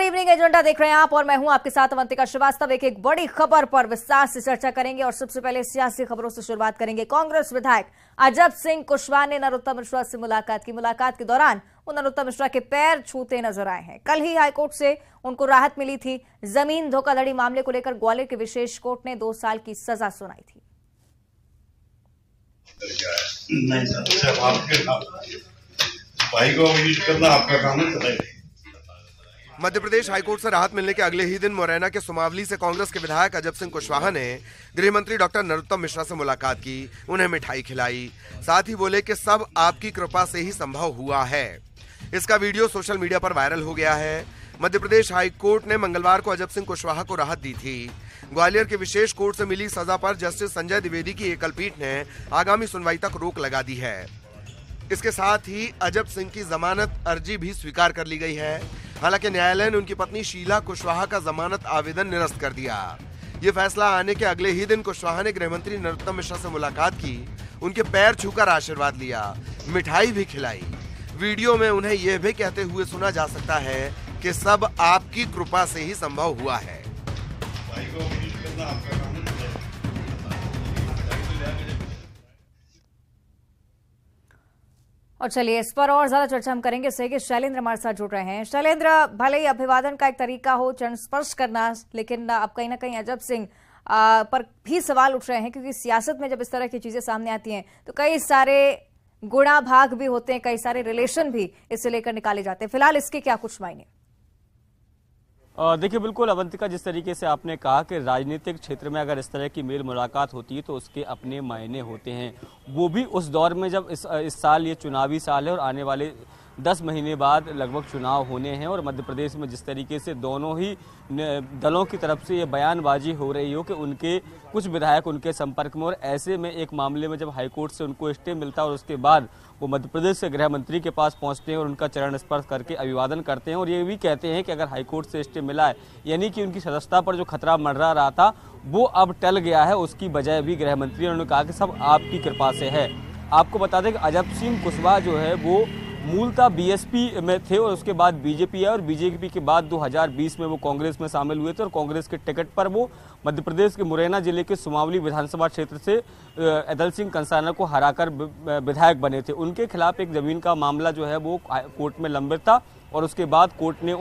Evening agenda देख रहे हैं आप और मैं हूं आपके साथ अवंतिका श्रीवास्तव। एक बड़ी खबर पर विस्तार से चर्चा करेंगे और सबसे पहले सियासी खबरों से शुरुआत करेंगे। कांग्रेस विधायक अजब सिंह कुशवाहा ने नरोत्तम मिश्रा से मुलाकात की। मुलाकात के दौरान वो नरोत्तम मिश्रा के पैर छूते नजर आए हैं। कल ही हाईकोर्ट से उनको राहत मिली थी। जमीन धोखाधड़ी मामले को लेकर ग्वालियर के विशेष कोर्ट ने 2 साल की सजा सुनाई थी। भाई को करना आपका काम है। मध्य प्रदेश हाईकोर्ट से राहत मिलने के अगले ही दिन मुरैना के सुमावली से कांग्रेस के विधायक अजब सिंह कुशवाहा ने गृह मंत्री डॉक्टर नरोत्तम मिश्रा से मुलाकात की, उन्हें मिठाई खिलाई, साथ ही बोले कि सब आपकी कृपा से ही संभव हुआ है। इसका वीडियो सोशल मीडिया पर वायरल हो गया है। मध्य प्रदेश हाईकोर्ट ने मंगलवार को अजब सिंह कुशवाहा को राहत दी थी। ग्वालियर के विशेष कोर्ट से मिली सजा पर जस्टिस संजय द्विवेदी की एकल पीठ ने आगामी सुनवाई तक रोक लगा दी है। इसके साथ ही अजब सिंह की जमानत अर्जी भी स्वीकार कर ली गई है। हालांकि न्यायालय ने उनकी पत्नी शीला कुशवाहा का जमानत आवेदन निरस्त कर दिया। ये फैसला आने के अगले ही दिन कुशवाहा ने गृह मंत्री नरोत्तम मिश्रा से मुलाकात की, उनके पैर छूकर आशीर्वाद लिया, मिठाई भी खिलाई। वीडियो में उन्हें यह भी कहते हुए सुना जा सकता है कि सब आपकी कृपा से ही संभव हुआ है। और चलिए इस पर और ज्यादा चर्चा हम करेंगे। कि शैलेंद्र हमारे साथ जुड़ रहे हैं। शैलेंद्र, भले ही अभिवादन का एक तरीका हो चरण स्पर्श करना, लेकिन अब कहीं ना कहीं अजब सिंह पर भी सवाल उठ रहे हैं, क्योंकि सियासत में जब इस तरह की चीजें सामने आती हैं तो कई सारे गुणा भाग भी होते हैं, कई सारे रिलेशन भी इससे लेकर निकाले जाते हैं। फिलहाल इसके क्या कुछ मायने? देखिए, बिल्कुल अवंतिका, जिस तरीके से आपने कहा कि राजनीतिक क्षेत्र में अगर इस तरह की मेल मुलाकात होती है तो उसके अपने मायने होते हैं, वो भी उस दौर में जब इस साल ये चुनावी साल है और आने वाले 10 महीने बाद लगभग चुनाव होने हैं और मध्य प्रदेश में जिस तरीके से दोनों ही दलों की तरफ से ये बयानबाजी हो रही हो कि उनके कुछ विधायक उनके संपर्क में, और ऐसे में एक मामले में जब हाईकोर्ट से उनको स्टे मिलता है और उसके बाद वो मध्य प्रदेश से गृह मंत्री के पास पहुंचते हैं और उनका चरण स्पर्श करके अभिवादन करते हैं और ये भी कहते हैं कि अगर हाईकोर्ट से स्टे मिला है, यानी कि उनकी सदस्यता पर जो खतरा मंडरा रहा था वो अब टल गया है, उसकी बजाय भी गृह मंत्री ने उन्होंने कहा कि सब आपकी कृपा से है। आपको बता दें कि अजब सिंह कुशवाहा जो है वो मूलतः बीएसपी में थे और उसके बाद बीजेपी है और बीजेपी के बाद 2020 में वो कांग्रेस में शामिल हुए थे और कांग्रेस के टिकट पर वो मध्य प्रदेश के मुरैना जिले के सुमावली विधानसभा क्षेत्र से अदल सिंह कंसाना को हराकर विधायक बने थे। उनके खिलाफ एक जमीन का मामला जो है वो कोर्ट में लंबित था और उसके बाद कोर्ट ने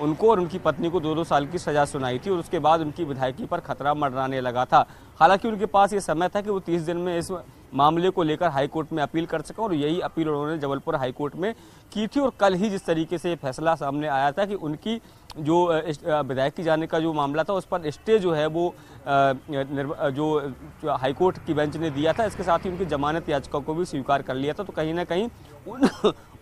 उनको और उनकी पत्नी को 2-2 साल की सजा सुनाई थी और उसके बाद उनकी विधायकी पर खतरा मंडराने लगा था। हालांकि उनके पास ये समय था कि वो 30 दिन में इस मामले को लेकर हाईकोर्ट में अपील कर सकें और यही अपील उन्होंने जबलपुर हाईकोर्ट में की थी। और कल ही जिस तरीके से फैसला सामने आया था कि उनकी जो विधायकी जाने का जो मामला था उस पर स्टे जो है वो जो हाईकोर्ट की बेंच ने दिया था, इसके साथ ही उनकी जमानत याचिका को भी स्वीकार कर लिया था। तो कहीं ना कहीं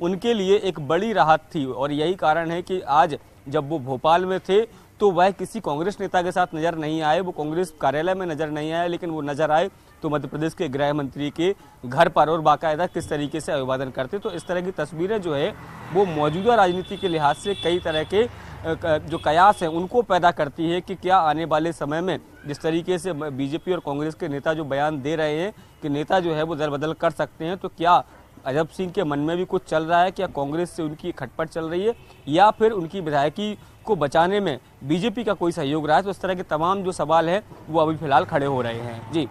उनके लिए एक बड़ी राहत थी और यही कारण है कि आज जब वो भोपाल में थे तो वह किसी कांग्रेस नेता के साथ नजर नहीं आए, वो कांग्रेस कार्यालय में नजर नहीं आए, लेकिन वो नजर आए तो मध्य प्रदेश के गृह मंत्री के घर पर और बाकायदा किस तरीके से अभिवादन करते। तो इस तरह की तस्वीरें जो है वो मौजूदा राजनीति के लिहाज से कई तरह के जो कयास हैं उनको पैदा करती है कि क्या आने वाले समय में जिस तरीके से बीजेपी और कांग्रेस के नेता जो बयान दे रहे हैं कि नेता जो है वो दल बदल कर सकते हैं, तो क्या अजब सिंह के मन में भी कुछ चल रहा है? क्या कांग्रेस से उनकी खटपट चल रही है या फिर उनकी विधायकी को बचाने में बीजेपी का कोई सहयोग रहा है? तो इस तरह के तमाम जो सवाल है वो अभी फिलहाल खड़े हो रहे हैं। जी,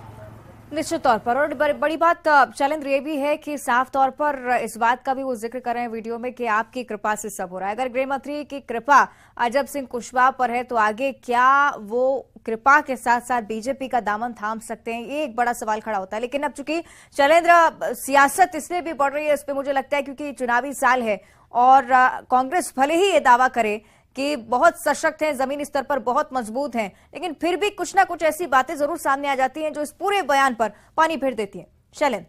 निश्चित तौर पर। और बड़ी बात शैलेंद्र ये भी है कि साफ तौर पर इस बात का भी वो जिक्र कर रहे हैं वीडियो में कि आपकी कृपा से सब हो रहा है। अगर गृह मंत्री की कृपा अजब सिंह कुशवाहा पर है तो आगे क्या वो कृपा के साथ साथ बीजेपी का दामन थाम सकते हैं, ये एक बड़ा सवाल खड़ा होता है। लेकिन अब चूंकि शैलेंद्र सियासत इसलिए भी बढ़ रही है इस पे मुझे लगता है क्योंकि चुनावी साल है और कांग्रेस भले ही ये दावा करे कि बहुत सशक्त हैं, जमीनी स्तर पर बहुत मजबूत हैं, लेकिन फिर भी कुछ ना कुछ ऐसी बातें जरूर सामने आ जाती हैं जो इस पूरे बयान पर पानी फेर देती हैं। शैलेंद्र,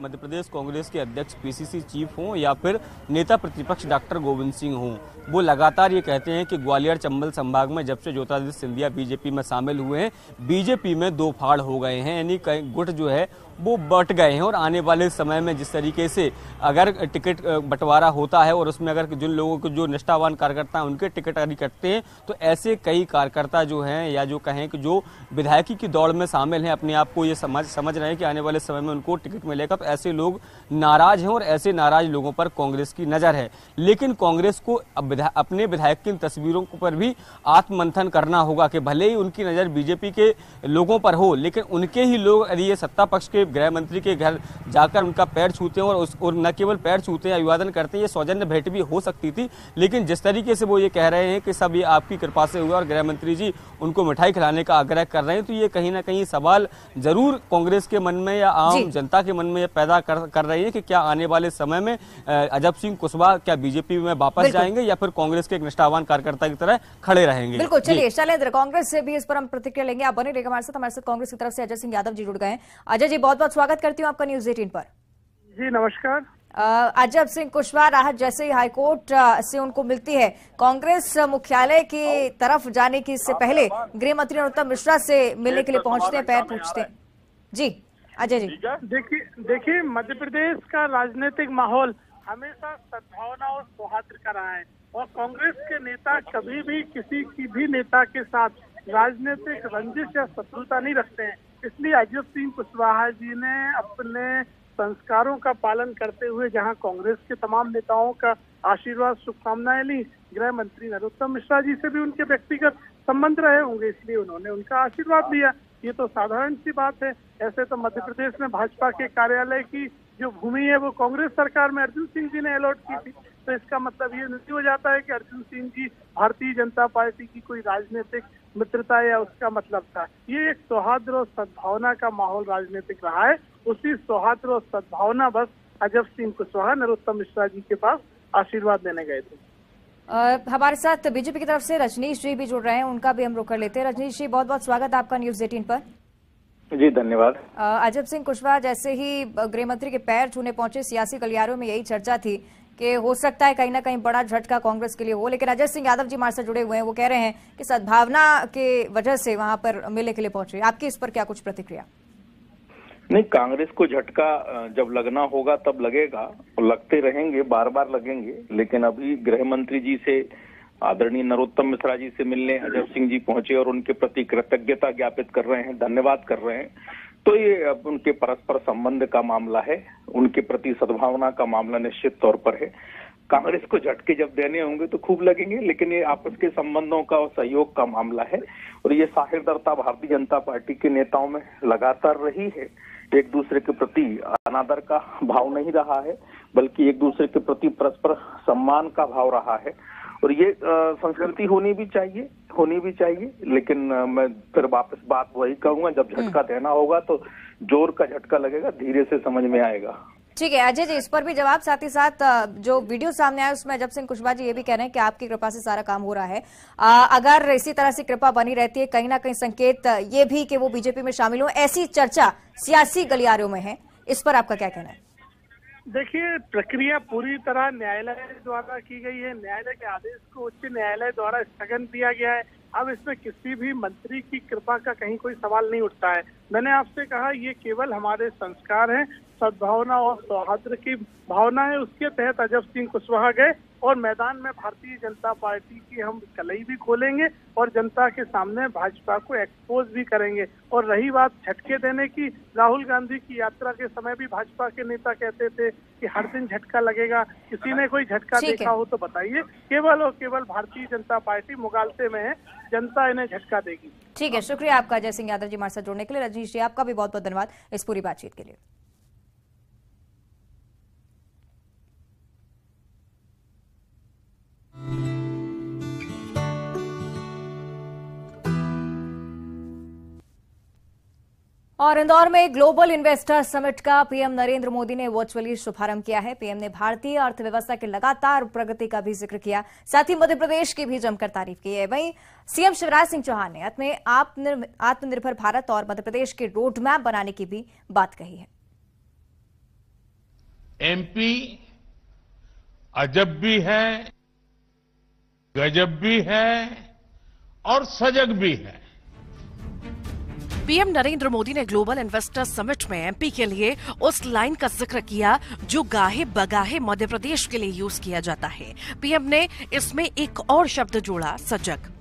मध्य प्रदेश कांग्रेस के अध्यक्ष पीसीसी चीफ हों या फिर नेता प्रतिपक्ष डॉक्टर गोविंद सिंह हों, वो लगातार ये कहते हैं कि ग्वालियर चंबल संभाग में जब से ज्योतिरादित्य सिंधिया बीजेपी में शामिल हुए हैं, बीजेपी में 2 फाड़ हो गए हैं, यानी गुट जो है वो बट गए हैं और आने वाले समय में जिस तरीके से अगर टिकट बंटवारा होता है और उसमें अगर जिन लोगों को जो निष्ठावान कार्यकर्ता हैं उनके टिकट अगर कटते हैं तो ऐसे कई कार्यकर्ता जो हैं या जो कहें कि जो विधायकी की दौड़ में शामिल हैं अपने आप को ये समझ रहे हैं कि आने वाले समय में उनको टिकट मिलेगा, तो ऐसे लोग नाराज हैं और ऐसे नाराज लोगों पर कांग्रेस की नजर है। लेकिन कांग्रेस को अपने विधायक की तस्वीरों पर भी आत्ममंथन करना होगा कि भले ही उनकी नजर बीजेपी के लोगों पर हो, लेकिन उनके ही लोग यदि ये सत्ता पक्ष के गृह मंत्री के घर जाकर उनका पैर छूते हैं और न केवल पैर छूते हैं, अभिवादन करते हैं, ये सौजन्य भेंट भी हो सकती थी। लेकिन जिस तरीके से वो ये कह रहे हैं कि सब ये आपकी कृपा से हुआ और गृह मंत्री जी उनको मिठाई खिलाने का आग्रह कर रहे हैं, तो ये कहीं ना कहीं सवाल जरूर कांग्रेस के मन में या आम जनता के मन में पैदा कर रही है कि क्या आने वाले समय में अजब सिंह कुशवाहा क्या बीजेपी में वापस जाएंगे या फिर कांग्रेस के एक निष्ठावान कार्यकर्ता की तरह खड़े रहेंगे। बिल्कुल, चलिए शैलेंद्र, कांग्रेस से भी इस पर हम प्रतिक्रिया लेंगे। आप बने रहिएगा हमारे साथ कांग्रेस की तरफ से अजय सिंह यादव जी जुड़ गए हैं। अजय जी, बहुत बहुत स्वागत करती हूँ आपका न्यूज 18 पर। जी नमस्कार। अजब सिंह कुशवाहा राहत जैसे ही हाईकोर्ट से उनको मिलती है, कांग्रेस मुख्यालय की तरफ जाने की इससे पहले गृह मंत्री नरोत्तम मिश्रा से मिलने के लिए पहुंचते हैं, पैर पूछते हैं। जी अजय जी। देखिए मध्य प्रदेश का राजनीतिक माहौल हमेशा सद्भावना और सौहार्द का रहा है और कांग्रेस के नेता कभी भी किसी की भी नेता के साथ राजनीतिक रंजिश या शत्रुता नहीं रखते हैं। इसलिए अजब सिंह कुशवाहा जी ने अपने संस्कारों का पालन करते हुए जहां कांग्रेस के तमाम नेताओं का आशीर्वाद शुभकामनाएं ली, गृह मंत्री नरोत्तम मिश्रा जी से भी उनके व्यक्तिगत संबंध रहे होंगे, इसलिए उन्होंने उनका आशीर्वाद लिया। ये तो साधारण सी बात है। ऐसे तो मध्य प्रदेश में भाजपा के कार्यालय की जो भूमि है वो कांग्रेस सरकार में अर्जुन सिंह जी ने अलॉट की थी, तो इसका मतलब ये नहीं हो जाता है कि अर्जुन सिंह जी भारतीय जनता पार्टी की कोई राजनीतिक मित्रता या उसका मतलब था। ये एक सौहार्द और सद्भावना का माहौल राजनीतिक रहा है। उसी सौहार्द और सद्भावना बस अजब सिंह कुशवाहा नरोत्तम मिश्रा जी के पास आशीर्वाद लेने गए थे। हमारे साथ बीजेपी की तरफ से रजनीश जी भी जुड़ रहे हैं, उनका भी हम रुख कर लेते हैं। रजनीश जी, बहुत बहुत स्वागत आपका न्यूज 18 पर। जी धन्यवाद। अजब सिंह कुशवाहा जैसे ही गृह मंत्री के पैर छूने पहुंचे, सियासी गलियारों में यही चर्चा थी कि हो सकता है कहीं ना कहीं बड़ा झटका कांग्रेस के लिए हो, लेकिन अजय सिंह यादव जी हमारे साथ जुड़े हुए हैं, वो कह रहे हैं कि सद्भावना के वजह से वहां पर मिलने के लिए पहुंचे। आपकी इस पर क्या कुछ प्रतिक्रिया? नहीं, कांग्रेस को झटका जब लगना होगा तब लगेगा और लगते रहेंगे, बार बार लगेंगे। लेकिन अभी गृह मंत्री जी से, आदरणीय नरोत्तम मिश्रा जी से मिलने अजब सिंह जी पहुंचे और उनके प्रति कृतज्ञता ज्ञापित कर रहे हैं, धन्यवाद कर रहे हैं, तो ये अब उनके परस्पर संबंध का मामला है, उनके प्रति सद्भावना का मामला निश्चित तौर पर है। कांग्रेस को झटके जब देने होंगे तो खूब लगेंगे, लेकिन ये आपस के संबंधों का और सहयोग का मामला है और ये साहिरदरता भारतीय जनता पार्टी के नेताओं में लगातार रही है। एक दूसरे के प्रति अनादर का भाव नहीं रहा है, बल्कि एक दूसरे के प्रति परस्पर सम्मान का भाव रहा है और ये संस्कृति होनी भी चाहिए। लेकिन मैं फिर वापस बात वही कहूंगा, जब झटका देना होगा तो जोर का झटका लगेगा, धीरे से समझ में आएगा। ठीक है अजय जी, इस पर भी जवाब। साथ ही साथ जो वीडियो सामने आया उसमें अजब सिंह कुशवाहा जी ये भी कह रहे हैं कि आपकी कृपा से सारा काम हो रहा है। अगर इसी तरह से कृपा बनी रहती है, कहीं ना कहीं संकेत ये भी कि वो बीजेपी में शामिल हो, ऐसी चर्चा सियासी गलियारों में है, इस पर आपका क्या कहना है? देखिए, प्रक्रिया पूरी तरह न्यायालय द्वारा की गई है। न्यायालय के आदेश को उच्च न्यायालय द्वारा स्थगन दिया गया है। अब इसमें किसी भी मंत्री की कृपा का कहीं कोई सवाल नहीं उठता है। मैंने आपसे कहा ये केवल हमारे संस्कार हैं, सद्भावना और सौहार्द की भावना है। उसके तहत अजब सिंह कुशवाहा गए और मैदान में भारतीय जनता पार्टी की हम कलई भी खोलेंगे और जनता के सामने भाजपा को एक्सपोज भी करेंगे। और रही बात झटके देने की, राहुल गांधी की यात्रा के समय भी भाजपा के नेता कहते थे कि हर दिन झटका लगेगा। किसी ने कोई झटका देखा हो तो बताइए। केवल और केवल भारतीय जनता पार्टी मुगालते में है, जनता इन्हें झटका देगी। ठीक है, शुक्रिया आपका अजय सिंह यादव जी हमारे साथ जुड़ने के लिए। रजनीश जी, आपका भी बहुत बहुत धन्यवाद इस पूरी बातचीत के लिए। और इंदौर में ग्लोबल इन्वेस्टर समिट का पीएम नरेंद्र मोदी ने वर्चुअली शुभारंभ किया है। पीएम ने भारतीय अर्थव्यवस्था की लगातार प्रगति का भी जिक्र किया, साथ ही मध्य प्रदेश की भी जमकर तारीफ की है। वहीं सीएम शिवराज सिंह चौहान ने अपने आत्मनिर्भर भारत और मध्य प्रदेश के रोड मैप बनाने की भी बात कही है। एमपी अजब भी है, गजब भी है और सजग भी है। पीएम नरेंद्र मोदी ने ग्लोबल इन्वेस्टर समिट में एमपी के लिए उस लाइन का जिक्र किया जो गाहे बगाहे मध्य प्रदेश के लिए यूज किया जाता है। पीएम ने इसमें एक और शब्द जोड़ा, सजग।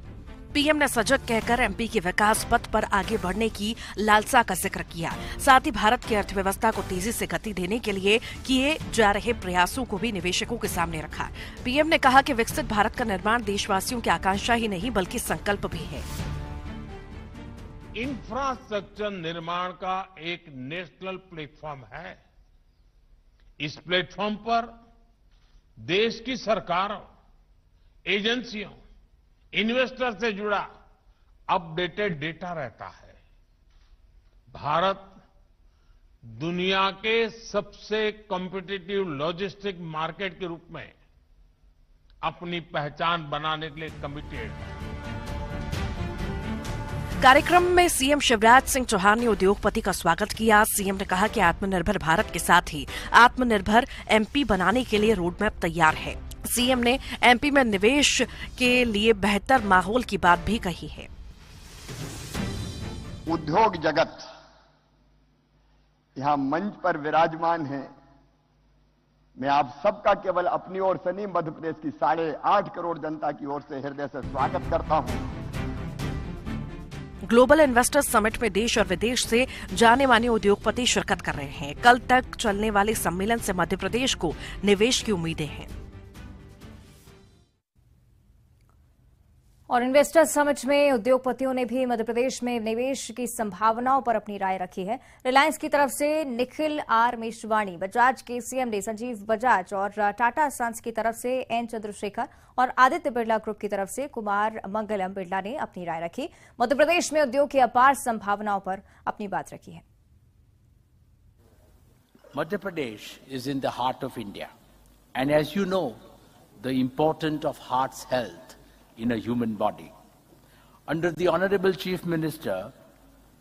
पीएम ने सजग कहकर एमपी के विकास पथ पर आगे बढ़ने की लालसा का जिक्र किया। साथ ही भारत की अर्थव्यवस्था को तेजी से गति देने के लिए किए जा रहे प्रयासों को भी निवेशकों के सामने रखा। पीएम ने कहा कि विकसित भारत का निर्माण देशवासियों की आकांक्षा ही नहीं बल्कि संकल्प भी है। इंफ्रास्ट्रक्चर निर्माण का एक नेशनल प्लेटफॉर्म है। इस प्लेटफॉर्म पर देश की सरकारों, एजेंसियों, इन्वेस्टर से जुड़ा अपडेटेड डेटा रहता है। भारत दुनिया के सबसे कॉम्पिटिटिव लॉजिस्टिक मार्केट के रूप में अपनी पहचान बनाने के लिए कमिटेड है। कार्यक्रम में सीएम शिवराज सिंह चौहान ने उद्योगपति का स्वागत किया। सीएम ने कहा कि आत्मनिर्भर भारत के साथ ही आत्मनिर्भर एमपी बनाने के लिए रोडमैप तैयार है। सीएम ने एमपी में निवेश के लिए बेहतर माहौल की बात भी कही है। उद्योग जगत यहां मंच पर विराजमान है। मैं आप सबका केवल अपनी ओर से नहीं, मध्य प्रदेश की 8.5 करोड़ जनता की ओर से हृदय से स्वागत करता हूं। ग्लोबल इन्वेस्टर्स समिट में देश और विदेश से जाने माने उद्योगपति शिरकत कर रहे हैं। कल तक चलने वाले सम्मेलन से मध्य प्रदेश को निवेश की उम्मीदें हैं। और इन्वेस्टर्स समिट में उद्योगपतियों ने भी मध्य प्रदेश में निवेश की संभावनाओं पर अपनी राय रखी है। रिलायंस की तरफ से निखिल आर मेशवाणी, बजाज के सीएमडी संजीव बजाज और टाटा सन्स की तरफ से एन चंद्रशेखर और आदित्य बिरला ग्रुप की तरफ से कुमार मंगलम बिरला ने अपनी राय रखी। मध्य प्रदेश में उद्योग की अपार संभावनाओं पर अपनी बात रखी है। Madhya Pradesh is in the heart of India, and as you know, the importance of heart's health in a human body. Under the Honorable Chief Minister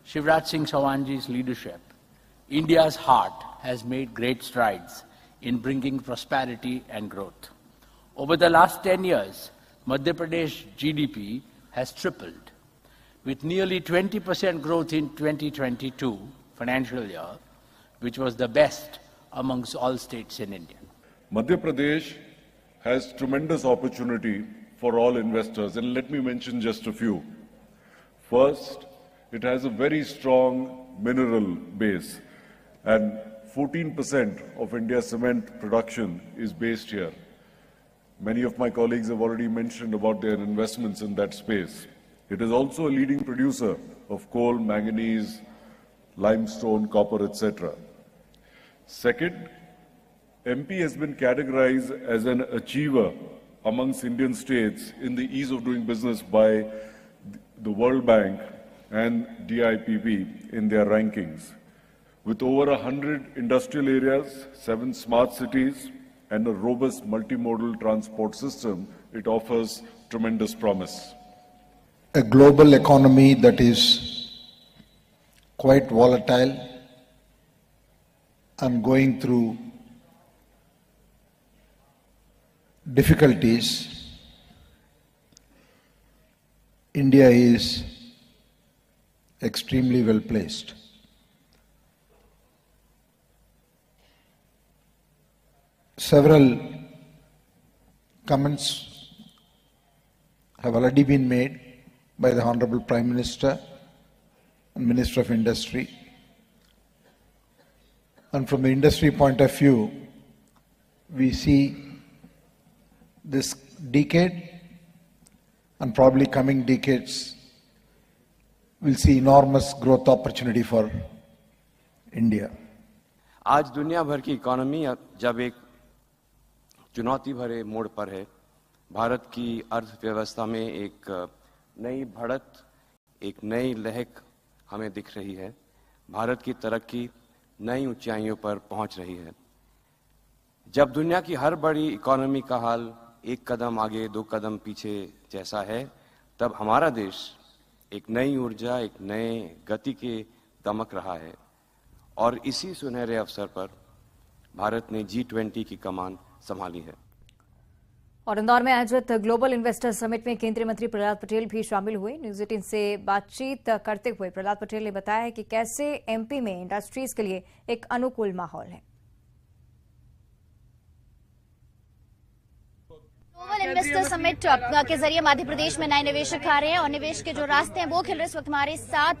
Shivraj Singh Chauhanji's leadership, India's heart has made great strides in bringing prosperity and growth. Over the last 10 years, Madhya Pradesh GDP has tripled, with nearly 20% growth in 2022 financial year, which was the best amongst all states in India. Madhya Pradesh has tremendous opportunity for all investors, and let me mention just a few. First, it has a very strong mineral base, and 14% of India's cement production is based here. Many of my colleagues have already mentioned about their investments in that space. It is also a leading producer of coal, manganese, limestone, copper, etc. Second, MP has been categorized as an achiever amongst Indian states in the ease of doing business by the World Bank and DIPP in their rankings. With over 100 industrial areas, 7 smart cities, and a robust multimodal transport system, it offers tremendous promise. A global economy that is quite volatile and going through difficulties, India is extremely well placed. Several comments have already been made by the Honorable Prime Minister and Minister of Industry. And from the industry point of view, we see this decade and probably coming decades will see enormous growth opportunity for India. आज दुनिया भर की economy जब एक चुनौती भरे मोड़ पर है, भारत की अर्थव्यवस्था में एक नई बढ़त, एक नई लहक हमें दिख रही है। भारत की तरक्की नई ऊंचाइयों पर पहुंच रही है। जब दुनिया की हर बड़ी इकोनॉमी का हाल एक कदम आगे 2 कदम पीछे जैसा है, तब हमारा देश एक नई ऊर्जा, एक नए गति के दमक रहा है। और इसी सुनहरे अवसर पर भारत ने G20 की कमान संभाली है। और इंदौर में आयोजित ग्लोबल इन्वेस्टर समिट में केंद्रीय मंत्री प्रहलाद पटेल भी शामिल हुए। न्यूज 18 से बातचीत करते हुए प्रहलाद पटेल ने बताया है कि कैसे एमपी में इंडस्ट्रीज के लिए एक अनुकूल माहौल है। ग्लोबल इन्वेस्टर समिट के जरिए मध्य प्रदेश में नए निवेशक आ रहे हैं और निवेश के जो रास्ते हैं वो खिल रहे। इस वक्त हमारे साथ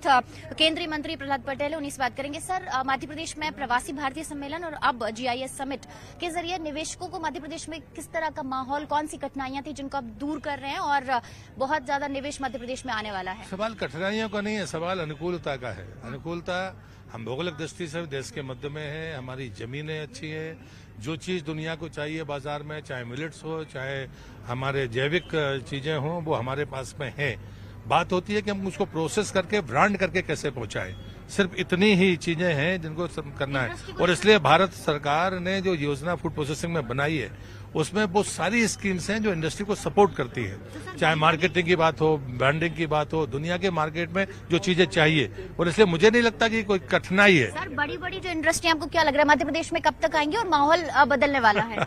केंद्रीय मंत्री प्रहलाद पटेल उन्हीं से बात करेंगे। सर, मध्य प्रदेश में प्रवासी भारतीय सम्मेलन और अब GIS समिट के जरिए निवेशकों को मध्य प्रदेश में किस तरह का माहौल, कौन सी कठिनाइयां थी जिनको अब दूर कर रहे हैं और बहुत ज्यादा निवेश मध्य प्रदेश में आने वाला है? सवाल कठिनाइयों का नहीं है, सवाल अनुकूलता का है। अनुकूलता हम भौगोलिक दृष्टि से देश के मध्य में है, हमारी जमीनें अच्छी है, जो चीज दुनिया को चाहिए बाजार में, चाहे मिलेट्स हो चाहे हमारे जैविक चीजें हों, वो हमारे पास में है। बात होती है कि हम उसको प्रोसेस करके ब्रांड करके कैसे पहुंचाएं। सिर्फ इतनी ही चीजें हैं जिनको करना है। और इसलिए भारत सरकार ने जो योजना फूड प्रोसेसिंग में बनाई है उसमें वो सारी स्कीम्स हैं जो इंडस्ट्री को सपोर्ट करती है, चाहे मार्केटिंग की बात हो, ब्रांडिंग की बात हो, दुनिया के मार्केट में जो चीजें चाहिए। और इसलिए मुझे नहीं लगता कि कोई कठिनाई है। सर, बड़ी बड़ी जो इंडस्ट्री आपको क्या लग रहा है मध्य प्रदेश में कब तक आएंगी और माहौल बदलने वाला है?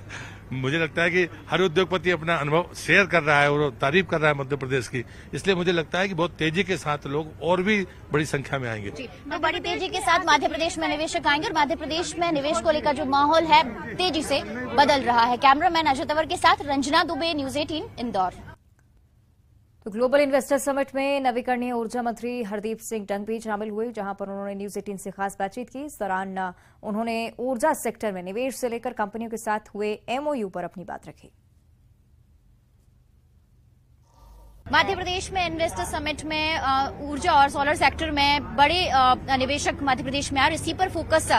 मुझे लगता है कि हर उद्योगपति अपना अनुभव शेयर कर रहा है और तारीफ कर रहा है मध्य प्रदेश की। इसलिए मुझे लगता है कि बहुत तेजी के साथ लोग और भी बड़ी संख्या में आएंगे। तो बड़ी तेजी के साथ मध्य प्रदेश में निवेशक आएंगे और मध्य प्रदेश में निवेश को लेकर जो माहौल है तेजी से बदल रहा है। कैमरामैन अजय तंवर के साथ रंजना दुबे, न्यूज 18 इंदौर। तो ग्लोबल इन्वेस्टर समिट में नवीकरणीय ऊर्जा मंत्री हरदीप सिंह डंग भी शामिल हुए, जहां पर उन्होंने न्यूज 18 से खास बातचीत की। इस दौरान उन्होंने ऊर्जा सेक्टर में निवेश से लेकर कंपनियों के साथ हुए MOU पर अपनी बात रखी। मध्य प्रदेश में इन्वेस्टर समिट में ऊर्जा और सोलर सेक्टर में बड़े निवेशक मध्य प्रदेश में आ रहे, इसी पर फोकस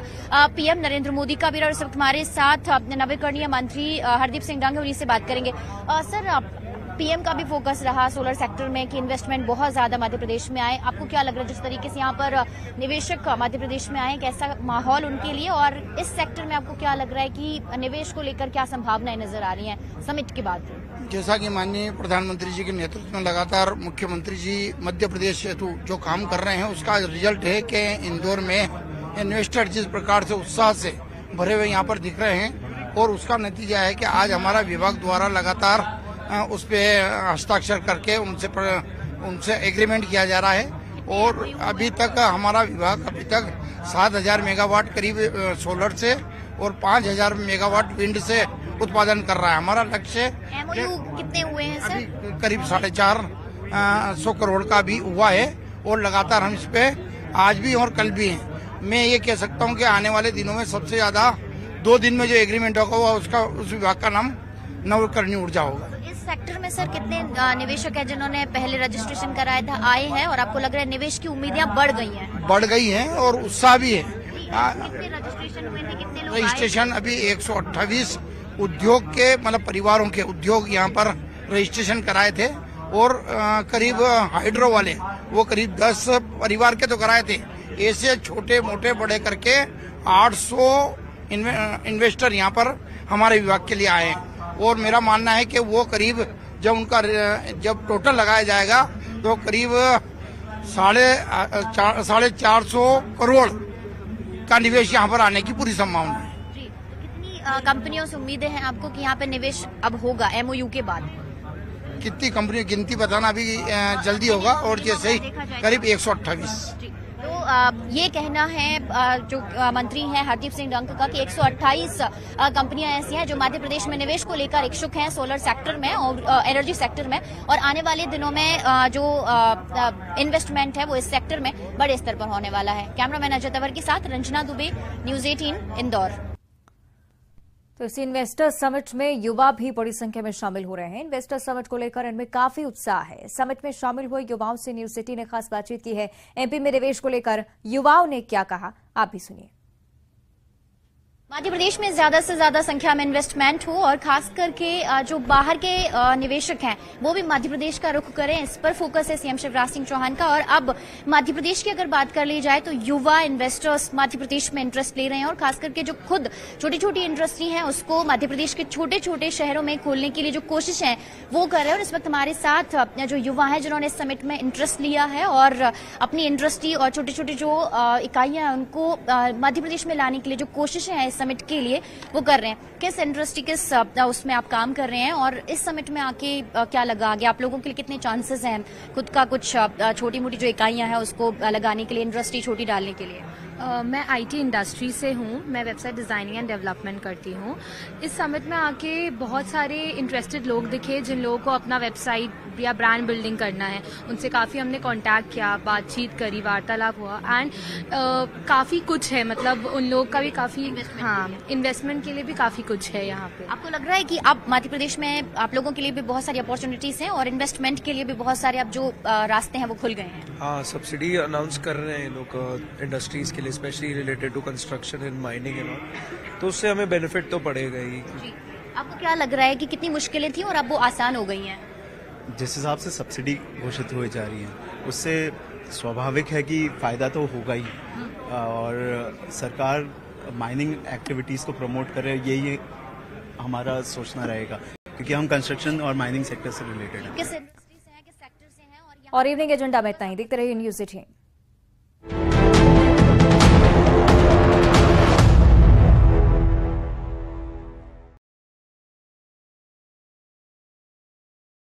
PM नरेंद्र मोदी का भी। और इस वक्त हमारे साथ नवीकरणीय मंत्री हरदीप सिंह डंग उन्हीं से बात करेंगे। सर, PM का भी फोकस रहा सोलर सेक्टर में कि इन्वेस्टमेंट बहुत ज्यादा मध्य प्रदेश में आए। आपको क्या लग रहा है जिस तरीके से यहाँ पर निवेशक मध्य प्रदेश में आए, कैसा माहौल उनके लिए, और इस सेक्टर में आपको क्या लग रहा है कि निवेश को लेकर क्या संभावनाएं नजर आ रही हैं समिट के बाद? जैसा कि माननीय प्रधानमंत्री जी के नेतृत्व में लगातार मुख्यमंत्री जी मध्य प्रदेश हेतु जो काम कर रहे हैं उसका रिजल्ट है कि इंदौर में इन्वेस्टर जिस प्रकार से उत्साह से भरे हुए यहाँ पर दिख रहे हैं, और उसका नतीजा है कि आज हमारा विभाग द्वारा लगातार उस पे हस्ताक्षर करके उनसे एग्रीमेंट किया जा रहा है। और अभी तक हमारा विभाग 7,000 मेगावाट करीब सोलर से और 5,000 मेगावाट विंड से उत्पादन कर रहा है। हमारा लक्ष्य कितने हुए हैं सर? अभी करीब 450 करोड़ का भी हुआ है और लगातार हम इस पे आज भी और कल भी हैं। मैं ये कह सकता हूँ कि आने वाले दिनों में सबसे ज्यादा 2 दिन में जो एग्रीमेंट होगा उस विभाग का नाम नवीकरणीय ऊर्जा होगा। इस सेक्टर में सर कितने निवेशक हैं जिन्होंने पहले रजिस्ट्रेशन कराया था, आए हैं, और आपको लग रहा है निवेश की उम्मीदें बढ़ गई हैं? बढ़ गई हैं और उत्साह भी है। कितने रजिस्ट्रेशन हुए थे, कितने लोग रजिस्ट्रेशन अभी 128 उद्योग के मतलब परिवारों के उद्योग यहाँ पर रजिस्ट्रेशन कराए थे। और करीब हाइड्रो वाले वो करीब 10 परिवार के तो कराए थे। ऐसे छोटे मोटे बड़े करके 800 इन्वेस्टर यहाँ पर हमारे विभाग के लिए आए हैं। और मेरा मानना है कि वो करीब जब टोटल लगाया जाएगा तो करीब 450 करोड़ का निवेश यहाँ पर आने की पूरी संभावना है। कितनी कंपनियों से उम्मीदें हैं आपको कि यहाँ पे निवेश अब होगा MOU के बाद? कितनी कंपनियों गिनती बताना अभी जल्दी होगा, और जैसे ही करीब 128। तो ये कहना है जो मंत्री हैं हरदीप सिंह डंग का कि 128 कंपनियां ऐसी हैं जो मध्य प्रदेश में निवेश को लेकर इच्छुक हैं सोलर सेक्टर में और एनर्जी सेक्टर में, और आने वाले दिनों में जो इन्वेस्टमेंट है वो इस सेक्टर में बड़े स्तर पर होने वाला है। कैमरामैन अजय तंवर के साथ रंजना दुबे, न्यूज 18 इंदौर। तो इसी इन्वेस्टर समिट में युवा भी बड़ी संख्या में शामिल हो रहे हैं। इन्वेस्टर समिट को लेकर इनमें काफी उत्साह है। समिट में शामिल हुए युवाओं से न्यूज सिटी ने खास बातचीत की है। MP में निवेश को लेकर युवाओं ने क्या कहा, आप भी सुनिए। मध्य प्रदेश में ज्यादा से ज्यादा संख्या में इन्वेस्टमेंट हो और खास करके जो बाहर के निवेशक हैं वो भी मध्य प्रदेश का रुख करें, इस पर फोकस है CM शिवराज सिंह चौहान का। और अब मध्य प्रदेश की अगर बात कर ली जाए तो युवा इन्वेस्टर्स मध्य प्रदेश में इंटरेस्ट ले रहे हैं, और खास करके जो खुद छोटी छोटी इंडस्ट्री है उसको मध्य प्रदेश के छोटे छोटे शहरों में खोलने के लिए जो कोशिश है वो कर रहे हैं। और इस वक्त हमारे साथ जो युवा है जिन्होंने इस समिट में इंटरेस्ट लिया है और अपनी इंडस्ट्री और छोटी छोटी जो इकाइयां हैं उनको मध्य प्रदेश में लाने के लिए जो कोशिशें हैं इस समिट के लिए वो कर रहे हैं। किस इंडस्ट्री किस उसमें आप काम कर रहे हैं और इस समिट में आके क्या लगा, आगे आप लोगों के लिए कितने चांसेस हैं खुद का कुछ छोटी मोटी जो इकाइयां हैं उसको लगाने के लिए, इंडस्ट्री छोटी डालने के लिए? मैं आईटी इंडस्ट्री से हूँ, मैं वेबसाइट डिज़ाइनिंग एंड डेवलपमेंट करती हूँ। इस समिट में आके बहुत सारे इंटरेस्टेड लोग दिखे जिन लोगों को अपना वेबसाइट या ब्रांड बिल्डिंग करना है। उनसे काफ़ी हमने कांटेक्ट किया, बातचीत करी, वार्तालाप हुआ एंड काफ़ी कुछ है, मतलब उन लोग का भी काफ़ी इन्वेस्टमेंट के लिए भी काफ़ी कुछ है यहाँ पे। आपको लग रहा है कि अब मध्य प्रदेश में आप लोगों के लिए भी बहुत सारी अपॉर्चुनिटीज हैं और इन्वेस्टमेंट के लिए भी बहुत सारे अब जो रास्ते हैं वो खुल गए हैं? हाँ, सब्सिडी अनाउंस कर रहे हैं लोग इंडस्ट्रीज के लिए, specially related to construction and mining and all, तो उससे हमें बेनिफिट तो पड़ेगा ही। आपको क्या लग रहा है कि कितनी मुश्किलें थी और अब वो आसान हो गई हैं? जिस हिसाब से सब्सिडी घोषित हुई जा रही है उससे स्वाभाविक है कि फायदा तो होगा ही, और सरकार माइनिंग एक्टिविटीज को प्रमोट करे, यही हमारा सोचना रहेगा, क्योंकि हम कंस्ट्रक्शन और माइनिंग सेक्टर से रिलेटेड हैं। और इवनिंग एजेंडा में इतना ही। देखते रहिए न्यूज़ 18।